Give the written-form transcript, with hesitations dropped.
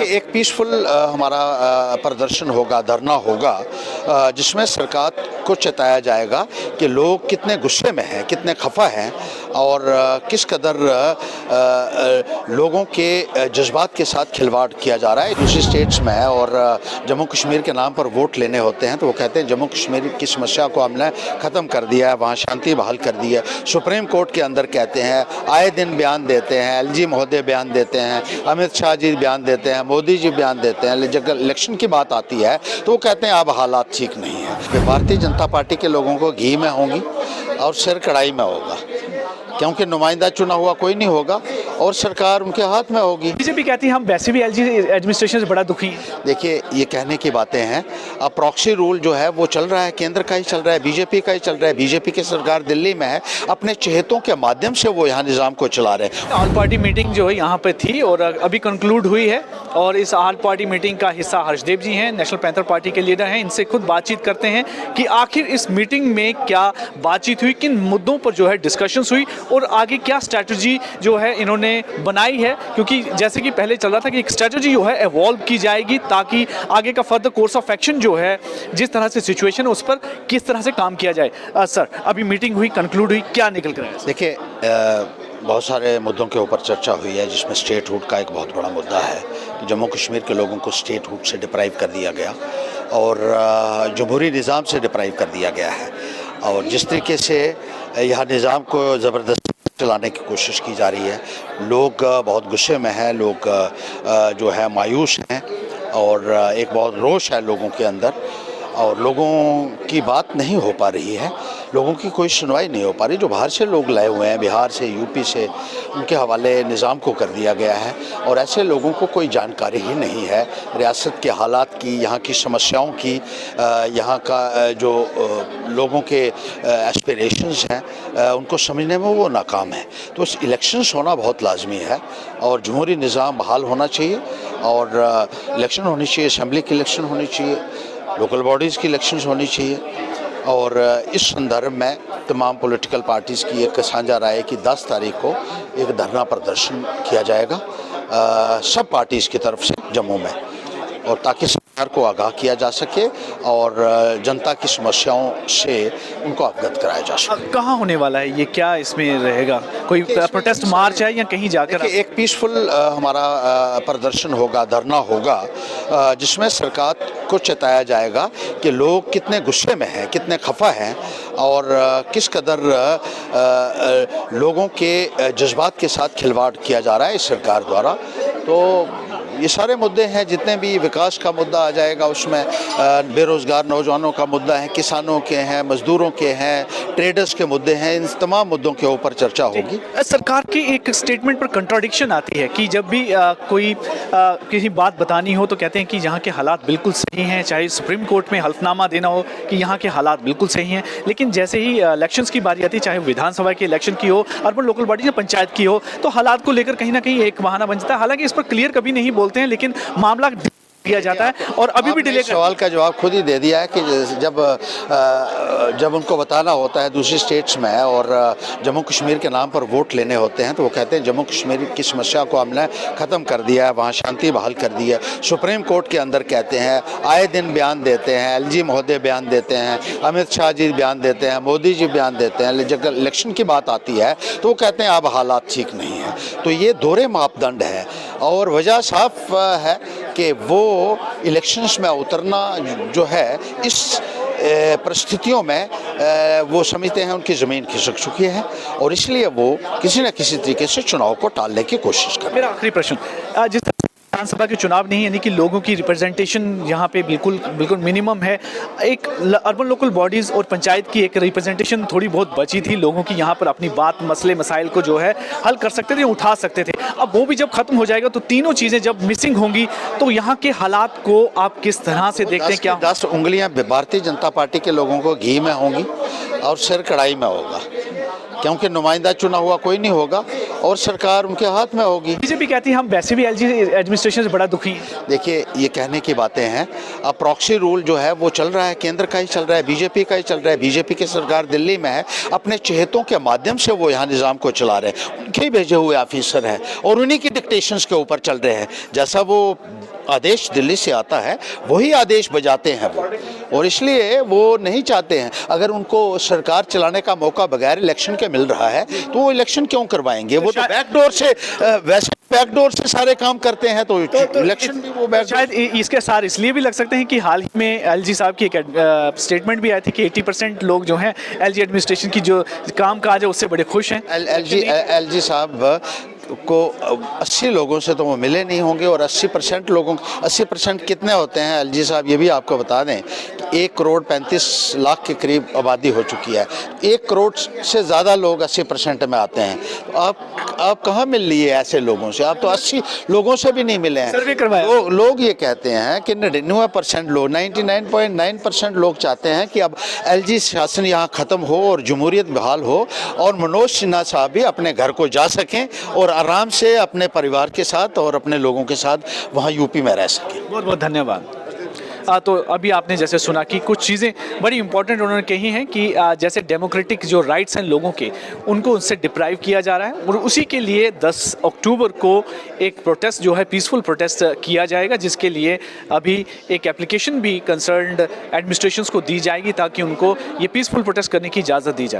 एक पीसफुल हमारा प्रदर्शन होगा, धरना होगा, जिसमें सरकार को चेताया जाएगा कि लोग कितने गुस्से में हैं, कितने खफा हैं और किस कदर लोगों के जज्बात के साथ खिलवाड़ किया जा रहा है। दूसरी स्टेट्स में है और जम्मू कश्मीर के नाम पर वोट लेने होते हैं तो वो कहते हैं जम्मू कश्मीर की समस्या को हमने ख़त्म कर दिया है, वहाँ शांति बहाल कर दी है। सुप्रीम कोर्ट के अंदर कहते हैं, आए दिन बयान देते हैं, एलजी महोदय बयान देते हैं, अमित शाह जी बयान देते हैं, मोदी जी बयान देते हैं, जब इलेक्शन की बात आती है तो वो कहते हैं अब हालात ठीक नहीं है। भारतीय जनता पार्टी के लोगों को घी में होंगी और सिर कढ़ाई में होगा, क्योंकि नुमाइंदा चुना हुआ कोई नहीं होगा और सरकार उनके हाथ में होगी। बीजेपी कहती है हम वैसे भी एलजी एडमिनिस्ट्रेशन से बड़ा दुखी हैं। देखिए, ये कहने की बातें हैं। अब प्रॉक्सी रूल जो है वो चल रहा है, केंद्र का ही चल रहा है, बीजेपी का ही चल रहा है। बीजेपी की सरकार दिल्ली में है, अपने चहेतों के माध्यम से वो यहाँ निज़ाम को चला रहे हैं। ऑल पार्टी मीटिंग जो है यहाँ पे थी और अभी कंक्लूड हुई है और इस ऑल पार्टी मीटिंग का हिस्सा हर्षदेव जी हैं, नेशनल पैंथर पार्टी के लीडर हैं। इनसे खुद बातचीत करते हैं कि आखिर इस मीटिंग में क्या बातचीत हुई, किन मुद्दों पर जो है डिस्कशंस हुई और आगे क्या स्ट्रैटेजी जो है इन्होंने बनाई है। क्योंकि जैसे कि पहले चल रहा था कि एक स्ट्रैटेजी जो है एवॉल्व की जाएगी ताकि आगे का फर्दर कोर्स ऑफ एक्शन जो है, जिस तरह से सिचुएशन है उस पर किस तरह से काम किया जाए। सर, अभी मीटिंग हुई, कंक्लूड हुई, क्या निकल कर आया? देखिए, बहुत सारे मुद्दों के ऊपर चर्चा हुई है, जिसमें स्टेटहुड का एक बहुत बड़ा मुद्दा है कि जम्मू कश्मीर के लोगों को स्टेटहुड से डिप्राइव कर दिया गया और जमहूरी निज़ाम से डिप्राइव कर दिया गया है और जिस तरीके से यह निज़ाम को ज़बरदस्ती चलाने की कोशिश की जा रही है, लोग बहुत गुस्से में हैं, लोग जो है मायूस हैं और एक बहुत रोष है लोगों के अंदर और लोगों की बात नहीं हो पा रही है, लोगों की कोई सुनवाई नहीं हो पा रही। जो बाहर से लोग लाए हुए हैं, बिहार से, यूपी से, उनके हवाले निज़ाम को कर दिया गया है और ऐसे लोगों को कोई जानकारी ही नहीं है रियासत के हालात की, यहाँ की समस्याओं की, यहाँ का जो लोगों के एस्पिरेशंस हैं उनको समझने में वो नाकाम है। तो इलेक्शंस होना बहुत लाजमी है और जमहूरी निज़ाम बहाल होना चाहिए और इलेक्शन होनी चाहिए, असम्बली की इलेक्शन होनी चाहिए, लोकल बॉडीज़ की इलेक्शंस होनी चाहिए और इस संदर्भ में तमाम पॉलिटिकल पार्टीज़ की एक साझा राय है कि 10 तारीख को एक धरना प्रदर्शन किया जाएगा सब पार्टीज़ की तरफ से जम्मू में, और ताकि सरकार को आगाह किया जा सके और जनता की समस्याओं से उनको अवगत कराया जा सके। कहाँ होने वाला है ये, क्या इसमें रहेगा? कोई प्रोटेस्ट मार्च है या कहीं जाकर? एक पीसफुल हमारा प्रदर्शन होगा, धरना होगा, जिसमें सरकार को चेताया जाएगा कि लोग कितने गुस्से में हैं, कितने खफा हैं और किस कदर लोगों के जज्बात के साथ खिलवाड़ किया जा रहा है इस सरकार द्वारा। तो ये सारे मुद्दे हैं, जितने भी विकास का मुद्दा आ जाएगा उसमें बेरोज़गार नौजवानों का मुद्दा है, किसानों के हैं, मजदूरों के हैं, ट्रेडर्स के मुद्दे हैं, इन तमाम मुद्दों के ऊपर चर्चा होगी। सरकार की एक स्टेटमेंट पर कंट्राडिक्शन आती है कि जब भी कोई किसी बात बतानी हो तो कहते हैं कि यहाँ के हालात बिल्कुल सही हैं, चाहे सुप्रीम कोर्ट में हल्फनामा देना हो कि यहाँ के हालात बिल्कुल सही हैं, लेकिन जैसे ही इलेक्शंस की बारी आती है, चाहे विधानसभा के इलेक्शन की हो, अर्बन लोकल बॉडी या पंचायत की हो, तो हालात को लेकर कहीं ना कहीं एक बहाना बन जाता है। हालांकि इस पर क्लियर कभी नहीं बोलते हैं, लेकिन मामला दिया जाता है और अभी भी डिले। सवाल का जवाब खुद ही दे दिया है कि जब उनको बताना होता है दूसरी स्टेट्स में और जम्मू कश्मीर के नाम पर वोट लेने होते हैं तो वो कहते हैं जम्मू कश्मीर की समस्या को हमने ख़त्म कर दिया है, वहाँ शांति बहाल कर दी है। सुप्रीम कोर्ट के अंदर कहते हैं, आए दिन बयान देते हैं, एलजी महोदय बयान देते हैं, अमित शाह जी बयान देते हैं, मोदी जी बयान देते हैं, जब इलेक्शन की बात आती है तो वो कहते हैं अब हालात ठीक नहीं है। तो ये दोहरे मापदंड है और वजह साफ है कि वो इलेक्शंस में उतरना जो है इस परिस्थितियों में वो समझते हैं उनकी ज़मीन खिसक चुकी है और इसलिए वो किसी न किसी तरीके से चुनाव को टालने की कोशिश कर रहे हैं। मेरा आखिरी प्रश्न, जिस विधानसभा के चुनाव नहीं, यानी कि लोगों की रिप्रेजेंटेशन यहाँ पे बिल्कुल मिनिमम है, एक अर्बन लोकल बॉडीज़ और पंचायत की एक रिप्रेजेंटेशन थोड़ी बहुत बची थी, लोगों की यहाँ पर अपनी बात, मसले मसाइल को जो है हल कर सकते थे, उठा सकते थे। अब वो भी जब खत्म हो जाएगा तो तीनों चीज़ें जब मिसिंग होंगी तो यहाँ के हालात को आप किस तरह से देखते हैं? क्या 10 उंगलियाँ भारतीय जनता पार्टी के लोगों को घी में होंगी और सिर कढ़ाई में होगा, क्योंकि नुमाइंदा चुना हुआ कोई नहीं होगा और सरकार उनके हाथ में होगी। बीजेपी कहती है हम वैसे भी एलजी एडमिनिस्ट्रेशन से बड़ा दुखी हैं। देखिए, ये कहने की बातें हैं। अब प्रॉक्सी रूल जो है वो चल रहा है, केंद्र का ही चल रहा है, बीजेपी का ही चल रहा है। बीजेपी की सरकार दिल्ली में है, अपने चहेतों के माध्यम से वो यहाँ निज़ाम को चला रहे हैं। उनके ही भेजे हुए ऑफिसर हैं और उन्हीं की डिक्टेशंस के ऊपर चल रहे हैं। जैसा वो आदेश दिल्ली से आता है वही आदेश बजाते हैं वो, और इसलिए वो नहीं चाहते हैं। अगर उनको सरकार चलाने का मौका बगैर इलेक्शन के मिल रहा है तो वो इलेक्शन क्यों करवाएंगे? वो तो बैकडोर से, वैसे बैकडोर से सारे काम करते हैं, तो इलेक्शन भी वो शायद इसके सार इसलिए भी लग सकते हैं कि हाल ही में एलजी साहब की एक स्टेटमेंट भी आई थी कि 80% लोग जो हैं एलजी एडमिनिस्ट्रेशन की जो काम काज है उससे बड़े खुश हैं। एलजी साहब को 80 लोगों से तो वो मिले नहीं होंगे, और 80% कितने होते हैं एलजी साहब, ये भी आपको बता दें कि 1 करोड़ 35 लाख के करीब आबादी हो चुकी है। 1 करोड़ से ज़्यादा लोग 80% में आते हैं। तो आप कहाँ मिल लिए ऐसे लोगों से? आप तो 80 लोगों से भी नहीं मिले हैं। सर्वे करवाया। लोग ये कहते हैं कि 99% लोग, 99.9% लोग चाहते हैं कि अब एलजी शासन यहाँ ख़त्म हो और जमहूरियत बहाल हो और मनोज सिन्हा साहब भी अपने घर को जा सकें और आराम से अपने परिवार के साथ और अपने लोगों के साथ वहाँ यूपी में रह सकें। बहुत बहुत धन्यवाद। तो अभी आपने जैसे सुना कि कुछ चीज़ें बड़ी इंपॉर्टेंट उन्होंने कही हैं कि जैसे डेमोक्रेटिक जो राइट्स हैं लोगों के, उनको उनसे डिप्राइव किया जा रहा है, और उसी के लिए 10 अक्टूबर को एक प्रोटेस्ट जो है पीसफुल प्रोटेस्ट किया जाएगा, जिसके लिए अभी एक एप्लीकेशन भी कंसर्न्ड एडमिनिस्ट्रेशंस को दी जाएगी ताकि उनको ये पीसफुल प्रोटेस्ट करने की इजाज़त दी जाए।